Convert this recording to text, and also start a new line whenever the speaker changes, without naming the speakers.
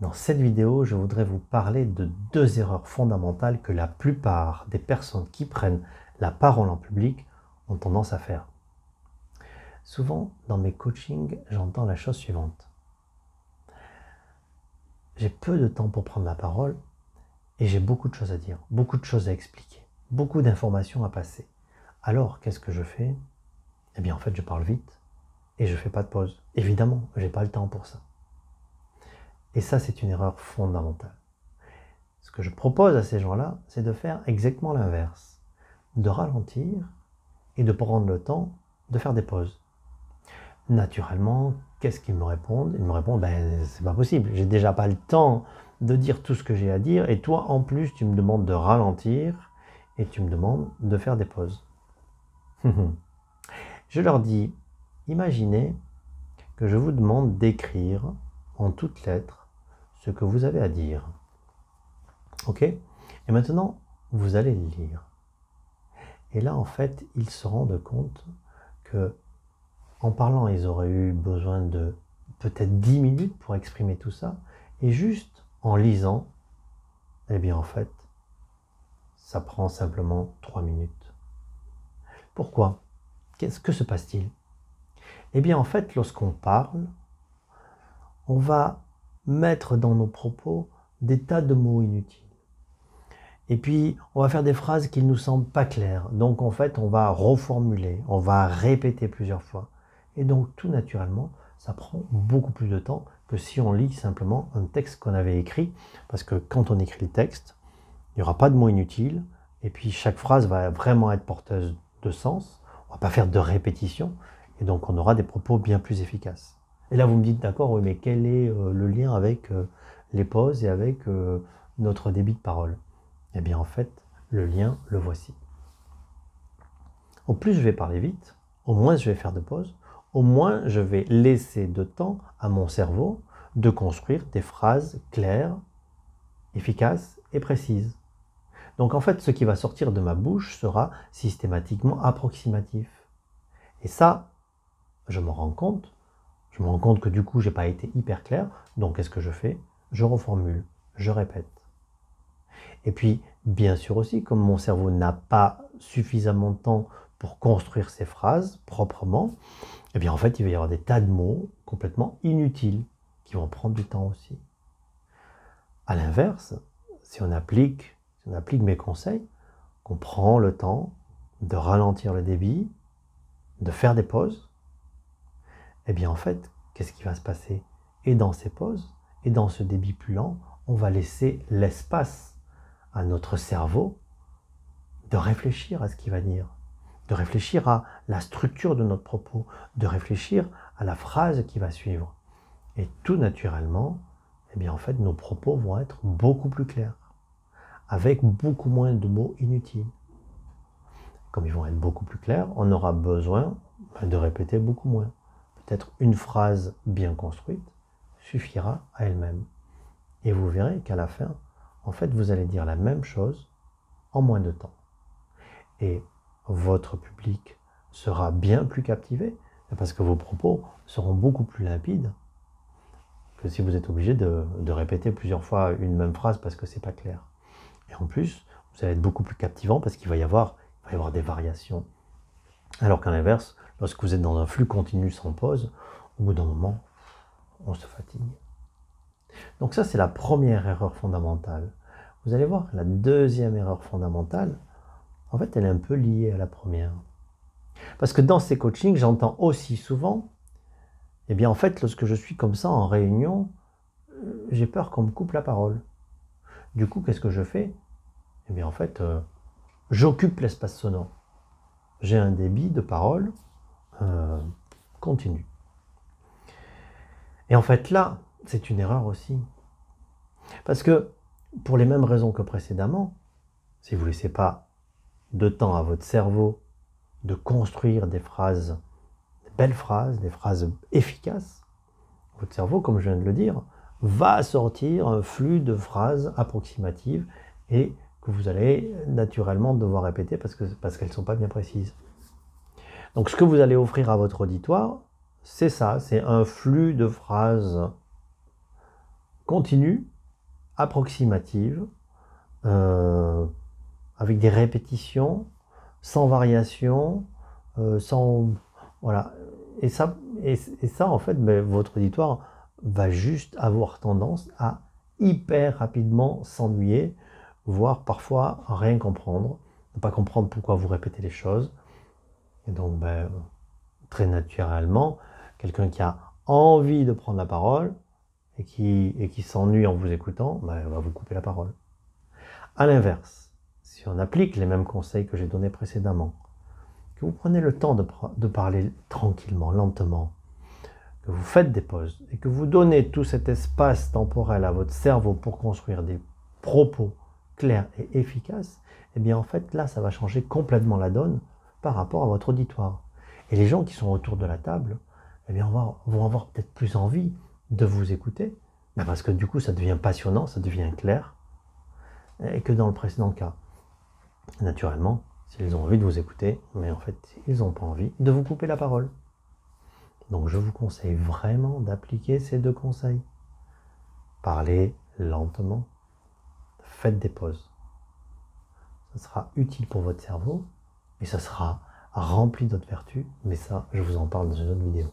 Dans cette vidéo, je voudrais vous parler de deux erreurs fondamentales que la plupart des personnes qui prennent la parole en public ont tendance à faire. Souvent, dans mes coachings, j'entends la chose suivante. J'ai peu de temps pour prendre la parole et j'ai beaucoup de choses à dire, beaucoup de choses à expliquer, beaucoup d'informations à passer. Alors, qu'est-ce que je fais? Eh bien, en fait, je parle vite et je ne fais pas de pause. Évidemment, je n'ai pas le temps pour ça. Et ça, c'est une erreur fondamentale. Ce que je propose à ces gens-là, c'est de faire exactement l'inverse. De ralentir et de prendre le temps de faire des pauses. Naturellement, qu'est-ce qu'ils me répondent? Ils me répondent, ben, c'est pas possible, j'ai déjà pas le temps de dire tout ce que j'ai à dire, et toi, en plus, tu me demandes de ralentir, et tu me demandes de faire des pauses. Je leur dis, imaginez que je vous demande d'écrire en toutes lettres ce que vous avez à dire. Ok? Et maintenant, vous allez le lire. Et là, en fait, ils se rendent compte que, en parlant, ils auraient eu besoin de peut-être 10 minutes pour exprimer tout ça. Et juste en lisant, eh bien, en fait, ça prend simplement 3 minutes. Pourquoi? Qu'est-ce que se passe-t-il? Eh bien, en fait, lorsqu'on parle, on va mettre dans nos propos des tas de mots inutiles. Et puis, on va faire des phrases qui ne nous semblent pas claires. Donc, en fait, on va reformuler, on va répéter plusieurs fois. Et donc, tout naturellement, ça prend beaucoup plus de temps que si on lit simplement un texte qu'on avait écrit. Parce que quand on écrit le texte, il n'y aura pas de mots inutiles. Et puis, chaque phrase va vraiment être porteuse de sens. On ne va pas faire de répétition. Et donc, on aura des propos bien plus efficaces. Et là, vous me dites, d'accord, oui, mais quel est le lien avec les pauses et avec notre débit de parole? Eh bien, en fait, le lien, le voici. Au plus je vais parler vite, au moins je vais faire de pauses, au moins je vais laisser de temps à mon cerveau de construire des phrases claires, efficaces et précises. Donc en fait, ce qui va sortir de ma bouche sera systématiquement approximatif. Et ça, je me rends compte que du coup, je n'ai pas été hyper clair, donc qu'est-ce que je fais? Je reformule, je répète. Et puis, bien sûr aussi, comme mon cerveau n'a pas suffisamment de temps pour construire ces phrases proprement, eh bien en fait, il va y avoir des tas de mots complètement inutiles qui vont prendre du temps aussi. À l'inverse, si on applique mes conseils, qu'on prend le temps de ralentir le débit, de faire des pauses, eh bien en fait, qu'est-ce qui va se passer? Et dans ces pauses, et dans ce débit plus lent, on va laisser l'espace à notre cerveau de réfléchir à ce qu'il va dire, de réfléchir à la structure de notre propos, de réfléchir à la phrase qui va suivre. Et tout naturellement, eh bien en fait, nos propos vont être beaucoup plus clairs, avec beaucoup moins de mots inutiles. Comme ils vont être beaucoup plus clairs, on aura besoin de répéter beaucoup moins. Peut-être une phrase bien construite suffira à elle-même. Et vous verrez qu'à la fin, en fait, vous allez dire la même chose en moins de temps. Et votre public sera bien plus captivé parce que vos propos seront beaucoup plus limpides que si vous êtes obligé de répéter plusieurs fois une même phrase parce que c'est pas clair. Et en plus, vous allez être beaucoup plus captivant parce qu'il va y avoir des variations. Alors qu'à l'inverse, lorsque vous êtes dans un flux continu sans pause, au bout d'un moment, on se fatigue. Donc ça, c'est la première erreur fondamentale. Vous allez voir, la deuxième erreur fondamentale, en fait, elle est un peu liée à la première. Parce que dans ces coachings, j'entends aussi souvent, eh bien en fait, lorsque je suis comme ça en réunion, j'ai peur qu'on me coupe la parole. Du coup, qu'est-ce que je fais? Eh bien en fait, j'occupe l'espace sonore. J'ai un débit de parole continu. Et en fait là, c'est une erreur aussi. Parce que, pour les mêmes raisons que précédemment, si vous ne laissez pas de temps à votre cerveau de construire des phrases, des belles phrases, des phrases efficaces, votre cerveau, comme je viens de le dire, va sortir un flux de phrases approximatives et que vous allez naturellement devoir répéter parce qu'elles ne sont pas bien précises. Donc ce que vous allez offrir à votre auditoire, c'est ça, c'est un flux de phrases continue, approximative, avec des répétitions, sans variation, sans... Voilà. Et ça, en fait, votre auditoire va juste avoir tendance à hyper rapidement s'ennuyer, voire parfois rien comprendre, ne pas comprendre pourquoi vous répétez les choses. Et donc, très naturellement, quelqu'un qui a envie de prendre la parole et qui s'ennuie en vous écoutant, va vous couper la parole. A l'inverse, si on applique les mêmes conseils que j'ai donnés précédemment, que vous prenez le temps de parler tranquillement, lentement, que vous faites des pauses et que vous donnez tout cet espace temporel à votre cerveau pour construire des propos clairs et efficaces, eh bien en fait là ça va changer complètement la donne par rapport à votre auditoire. Et les gens qui sont autour de la table, eh bien vont avoir peut-être plus envie de vous écouter, parce que du coup ça devient passionnant, ça devient clair, et que dans le précédent cas. Naturellement, s'ils ont envie de vous écouter, mais en fait ils n'ont pas envie de vous couper la parole. Donc je vous conseille vraiment d'appliquer ces deux conseils. Parlez lentement, faites des pauses. Ça sera utile pour votre cerveau et ça sera rempli d'autres vertus, mais ça, je vous en parle dans une autre vidéo.